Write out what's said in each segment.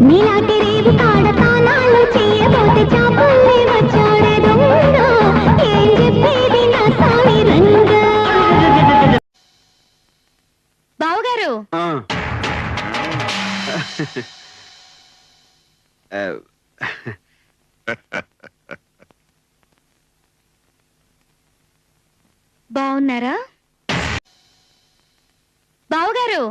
నీలాంటి రేవు కాడ తానాలు చేయబోతే చాపల్లి వచ్చాడే దొంగ ఏం చెప్పేది నా సామి రంగా బావగారు బావున్నారా బావగారు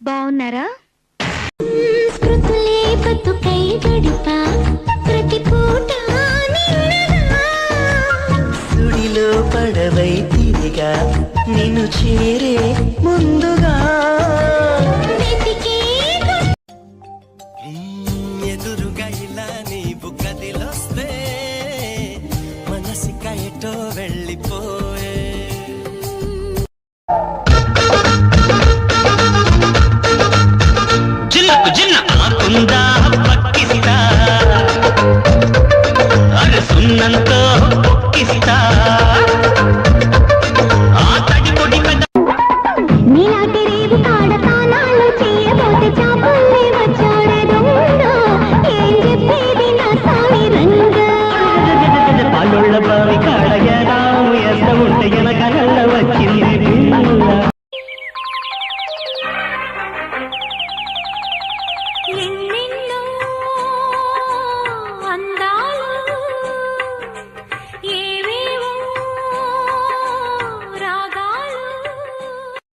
బావున్నారా స్కృతులే బతుకై గడిపా ప్రతి పూట సుడిలో పడవై తిరిగా నిన్ను చేరే ముందుగా ఎదురుగా ఇలా నీ బుగ్గదిలొస్తే మనసిక ఎటో వెళ్ళి